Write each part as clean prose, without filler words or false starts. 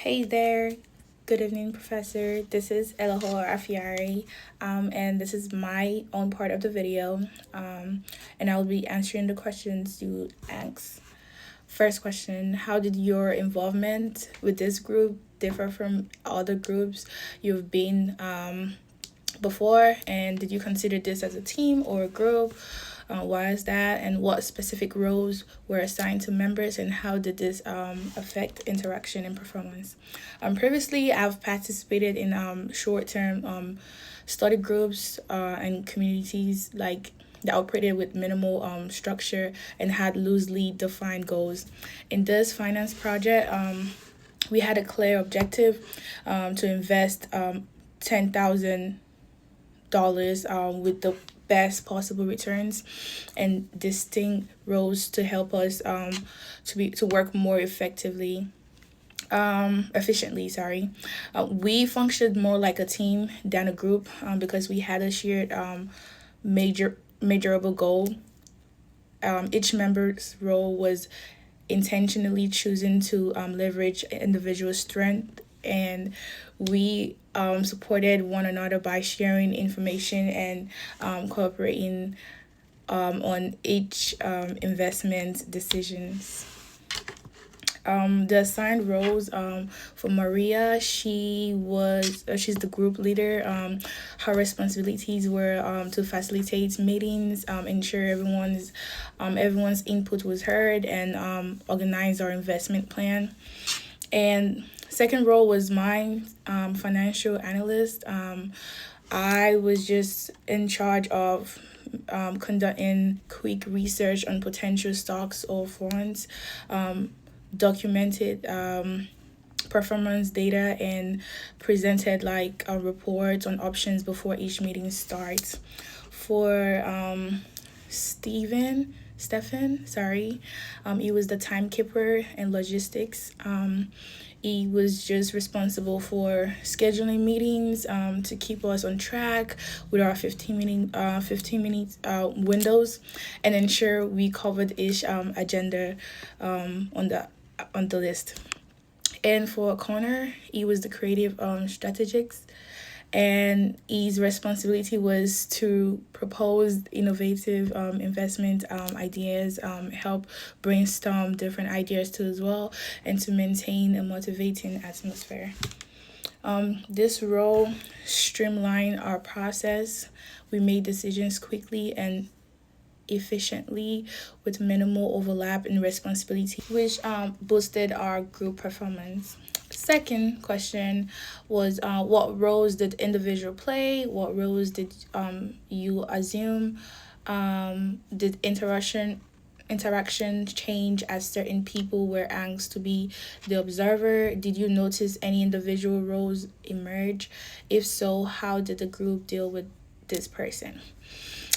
Hey there. Good evening, Professor. This is Elahor Afiari, and this is my own part of the video, and I will be answering the questions you asked. First question: how did your involvement with this group differ from other groups you've been before, and did you consider this as a team or a group? Why is that, and what specific roles were assigned to members, and how did this affect interaction and performance? Previously, I've participated in short-term study groups and communities that operated with minimal structure and had loosely defined goals. In this finance project, we had a clear objective to invest $10,000 with the best possible returns and distinct roles to help us to work more efficiently. We functioned more like a team than a group because we had a shared measurable goal. Each member's role was intentionally chosen to leverage individual strength, and we supported one another by sharing information and cooperating on each investment decisions. The assigned roles for Maria, she's the group leader. Her responsibilities were to facilitate meetings, ensure everyone's input was heard, and organize our investment plan. And second role was mine, financial analyst. I was just in charge of conducting quick research on potential stocks or funds, documented performance data, and presented reports on options before each meeting starts. For Stephen, he was the timekeeper and logistics. He was just responsible for scheduling meetings to keep us on track with our 15-minute windows, and ensure we covered each agenda on the list. And for Connor, he was the creative strategist, and his responsibility was to propose innovative investment ideas, help brainstorm different ideas too as well, and to maintain a motivating atmosphere. This role streamlined our process. We made decisions quickly and efficiently with minimal overlap in responsibility, which boosted our group performance. Second question was what roles did individual play? What roles did you assume? Did interaction change as certain people were asked to be the observer? Did you notice any individual roles emerge? If so, how did the group deal with this person?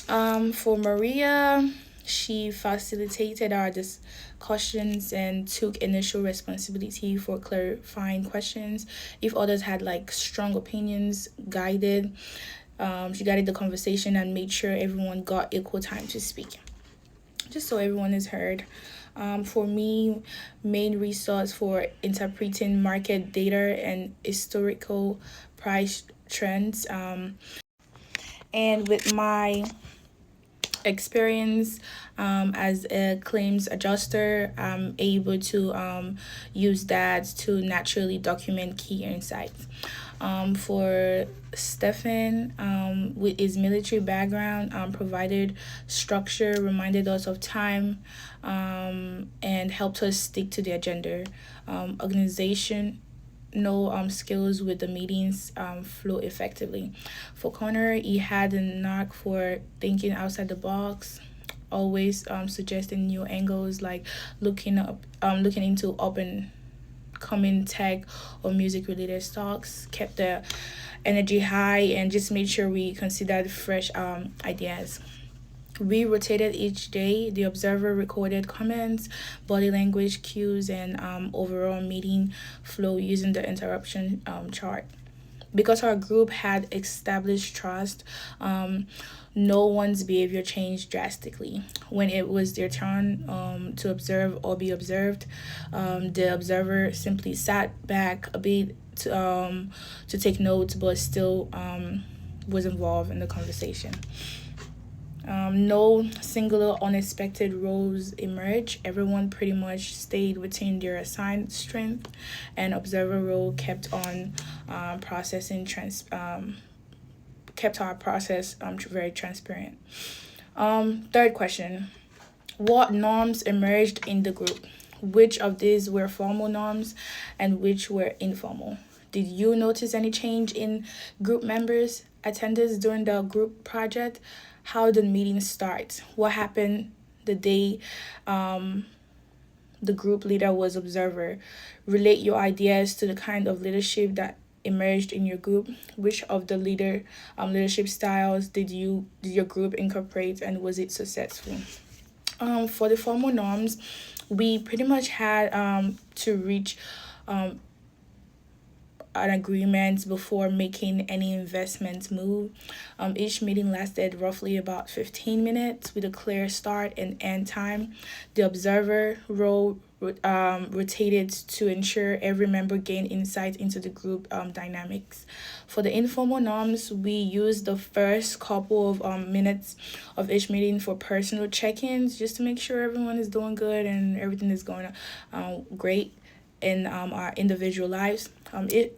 For Maria, she facilitated our discussions and took initial responsibility for clarifying questions. If others had strong opinions, she guided the conversation and made sure everyone got equal time to speak, just so everyone is heard. For me, main resource for interpreting market data and historical price trends. And with my experience as a claims adjuster, I'm able to use that to naturally document key insights. For Stefan, with his military background, provided structure, reminded us of time, and helped us stick to the agenda. Organization skills with the meetings flow effectively. For Connor, he had a knack for thinking outside the box, always suggesting new angles, like looking into up and coming tech or music related stocks, kept the energy high, and just made sure we considered fresh ideas. We rotated each day. The observer recorded comments, body language cues, and overall meeting flow using the interruption chart. Because our group had established trust, No one's behavior changed drastically. When it was their turn to observe or be observed, the observer simply sat back a bit to take notes, but still was involved in the conversation. No singular unexpected roles emerged. Everyone pretty much stayed within their assigned strength, and observer role kept on processing kept our process very transparent. Third question: what norms emerged in the group? Which of these were formal norms, and which were informal? Did you notice any change in group members' attendance during the group project? How did meetings start? What happened the day the group leader was observer? Relate your ideas to the kind of leadership that emerged in your group. Which of the leadership styles did your group incorporate, and was it successful? For the formal norms, we pretty much had to reach an agreement before making any investment move. Each meeting lasted roughly about 15 minutes with a clear start and end time. The observer role rotated to ensure every member gained insight into the group dynamics. For the informal norms, we used the first couple of minutes of each meeting for personal check-ins, just to make sure everyone is doing good and everything is going great in our individual lives.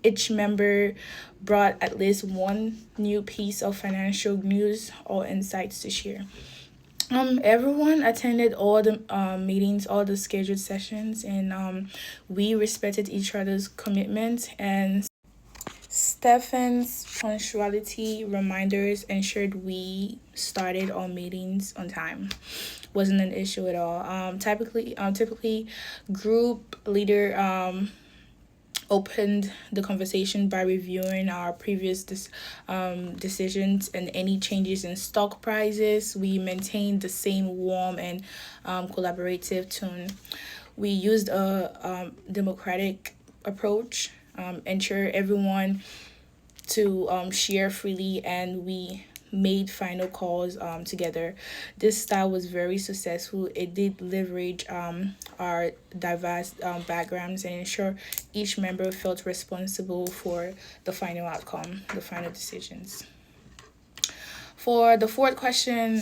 Each member brought at least one new piece of financial news or insights to share. Everyone attended all the meetings, all the scheduled sessions, and we respected each other's commitment. And Stefan's punctuality reminders ensured we started our meetings on time. Wasn't an issue at all. Typically, group leader opened the conversation by reviewing our previous decisions and any changes in stock prices. We maintained the same warm and collaborative tone. We used a democratic approach, ensure everyone to share freely, and we made final calls together. This style was very successful. It did leverage our diverse backgrounds and ensure each member felt responsible for the final outcome, the final decisions. For the fourth question,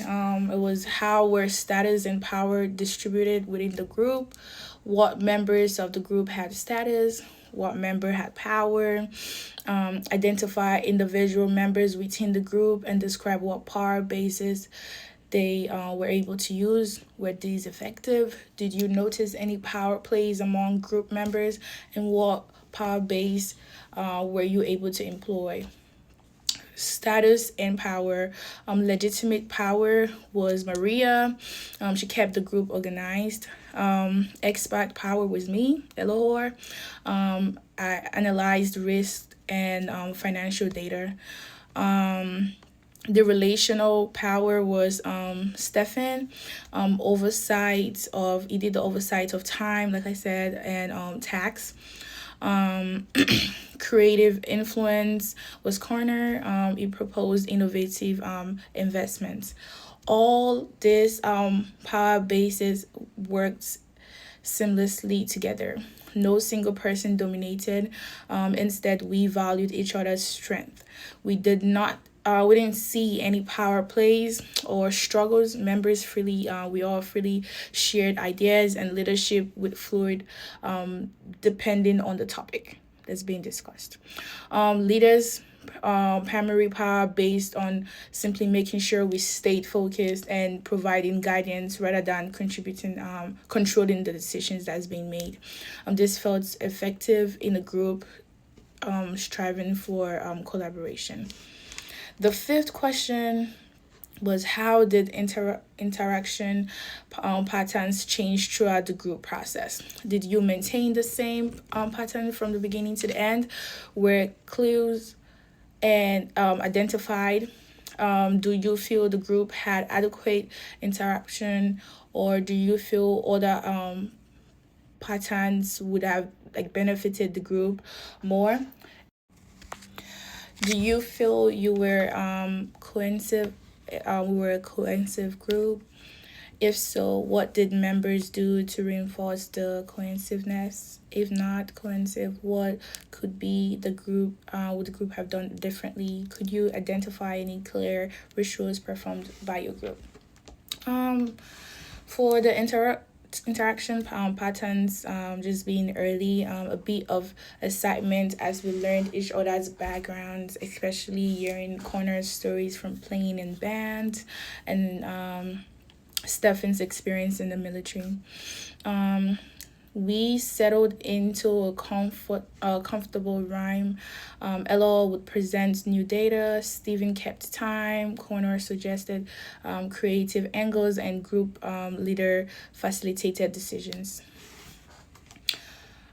it was how were status and power distributed within the group? What members of the group had status? What member had power? Identify individual members within the group and describe what power bases they were able to use. Were these effective? Did you notice any power plays among group members, and what power base were you able to employ? Status and power. Legitimate power was Maria. She kept the group organized. Expert power was me, Elohor. I analyzed risk and financial data. The relational power was Stefan. He did the oversight of time, like I said, and tax. Creative influence was Corner. He proposed innovative investments. All these power bases worked seamlessly together. No single person dominated. Instead, we valued each other's strength. We didn't see any power plays or struggles. Members we all freely shared ideas, and leadership with fluid, depending on the topic that's being discussed. Leaders, primary power based on simply making sure we stayed focused and providing guidance rather than controlling the decisions that's being made. This felt effective in a group striving for collaboration. The fifth question was how did interaction patterns change throughout the group process? Did you maintain the same pattern from the beginning to the end? Were clues and identified? Do you feel the group had adequate interaction, or do you feel other patterns would have benefited the group more? Do you feel you were cohesive we were a cohesive group? If so, what did members do to reinforce the cohesiveness? If not cohesive, what could be the group? Would the group have done differently? Could you identify any clear rituals performed by your group? Um, for the interaction patterns, just being early, a bit of excitement as we learned each other's backgrounds, especially hearing Connor's stories from playing in bands and Stefan's experience in the military. Um, we settled into a comfortable rhyme. Ella would present new data. Stephen kept time. Connor suggested creative angles, and group leader facilitated decisions.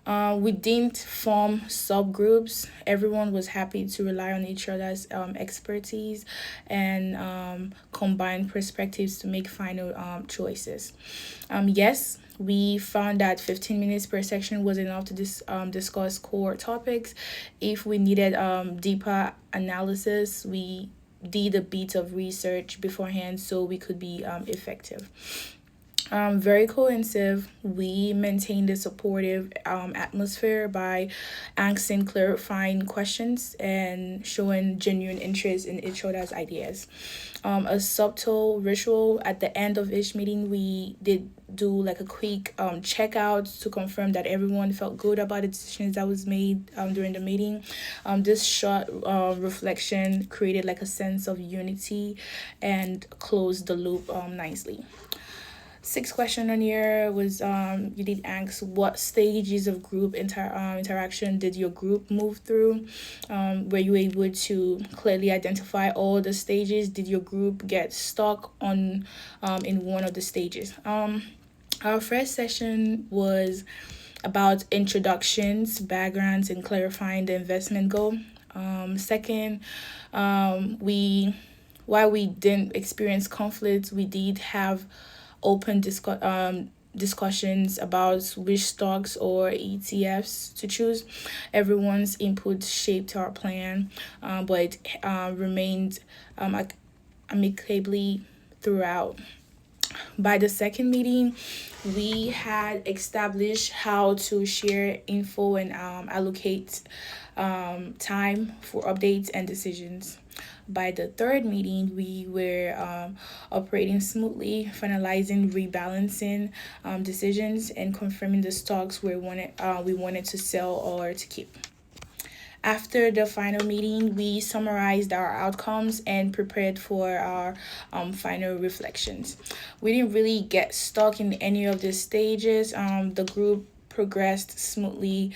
We didn't form subgroups. Everyone was happy to rely on each other's expertise and combine perspectives to make final choices. Yes, we found that 15 minutes per section was enough to discuss core topics. If we needed deeper analysis, we did a bit of research beforehand so we could be effective. Very cohesive. We maintained a supportive atmosphere by asking clarifying questions and showing genuine interest in each other's ideas. A subtle ritual at the end of each meeting, we did do like a quick checkout to confirm that everyone felt good about the decisions that was made during the meeting. This short reflection created like a sense of unity and closed the loop nicely. Sixth question on here was you did ask what stages of group interaction did your group move through. Were you able to clearly identify all the stages? Did your group get stuck on in one of the stages? Our first session was about introductions, backgrounds, and clarifying the investment goal. Second, we while we didn't experience conflicts, we did have open discussions about which stocks or ETFs to choose. Everyone's input shaped our plan, but remained amicably throughout. By the second meeting, we had established how to share info and allocate time for updates and decisions. By the third meeting, we were operating smoothly, finalizing rebalancing decisions, and confirming the stocks we wanted to sell or to keep. After the final meeting, we summarized our outcomes and prepared for our final reflections. We didn't really get stuck in any of the stages. The group progressed smoothly,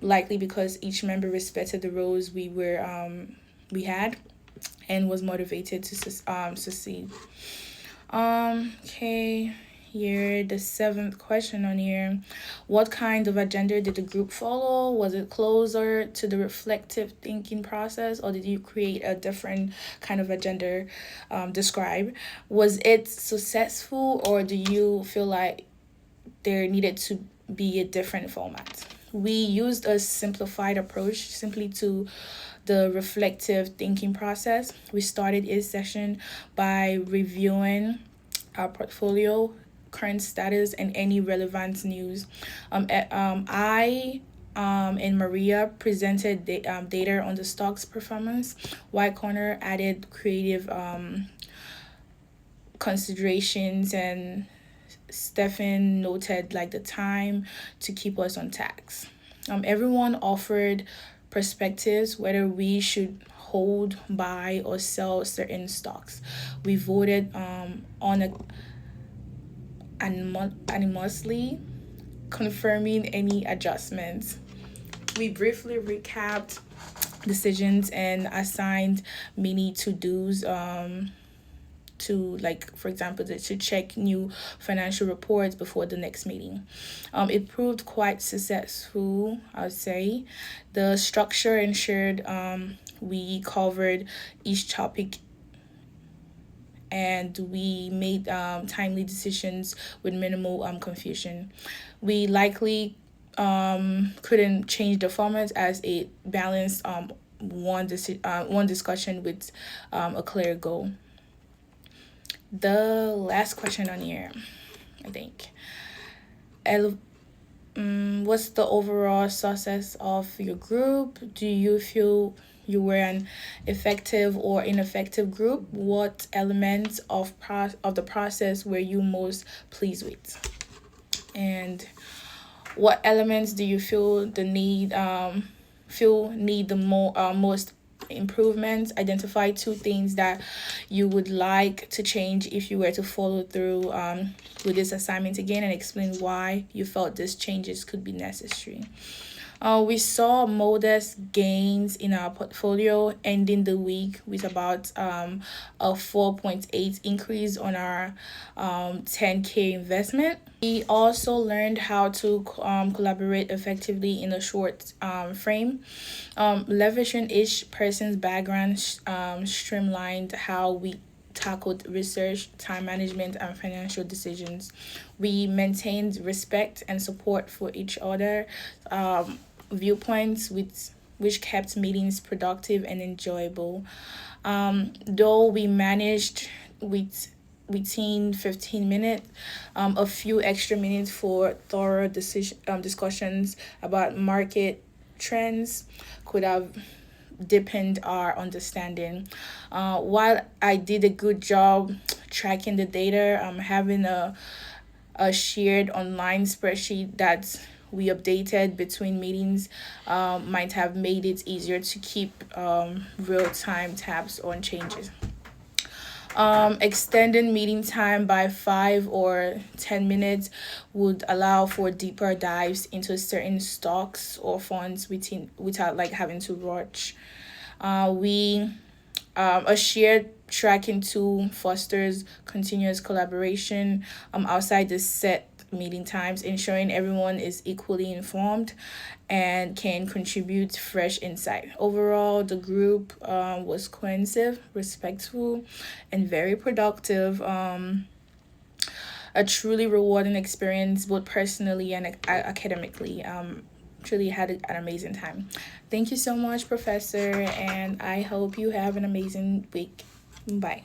likely because each member respected the roles we had and was motivated to succeed. Okay, here the seventh question on here. What kind of agenda did the group follow? Was it closer to the reflective thinking process, or did you create a different kind of agenda? Describe. Was it successful, or do you feel like there needed to be a different format? We used a simplified approach simply to the reflective thinking process. We started each session by reviewing our portfolio, current status, and any relevant news. I and Maria presented data on the stock's performance, while Connor added creative considerations, and Stefan noted like the time to keep us on task. Everyone offered perspectives whether we should hold, buy, or sell certain stocks. We voted on a anonymously, confirming any adjustments. We briefly recapped decisions and assigned mini to-dos to, like, for example, to check new financial reports before the next meeting. It proved quite successful, I would say. The structure ensured we covered each topic and we made timely decisions with minimal confusion. We likely couldn't change the format as it balanced one discussion with a clear goal. The last question on here, I think. What's the overall success of your group? Do you feel you were an effective or ineffective group? What elements of the process were you most pleased with? And what elements do you feel need the most improvements? Identify two things that you would like to change if you were to follow through with this assignment again, and explain why you felt these changes could be necessary. We saw modest gains in our portfolio, ending the week with about a 4.8 increase on our 10K investment. We also learned how to collaborate effectively in a short frame. Leveraging each person's background streamlined how we tackled research, time management, and financial decisions. We maintained respect and support for each other. Viewpoints which kept meetings productive and enjoyable. Though we managed within 15 minutes, a few extra minutes for thorough discussions about market trends could have deepened our understanding. While I did a good job tracking the data, having a shared online spreadsheet that we updated between meetings might have made it easier to keep real-time tabs on changes. Extending meeting time by 5 or 10 minutes would allow for deeper dives into certain stocks or funds without like having to rush. We A shared tracking tool fosters continuous collaboration outside the set meeting times, ensuring everyone is equally informed and can contribute fresh insight. Overall, the group was cohesive, respectful, and very productive. A truly rewarding experience, both personally and academically. Truly had an amazing time. Thank you so much, Professor, and I hope you have an amazing week. Bye.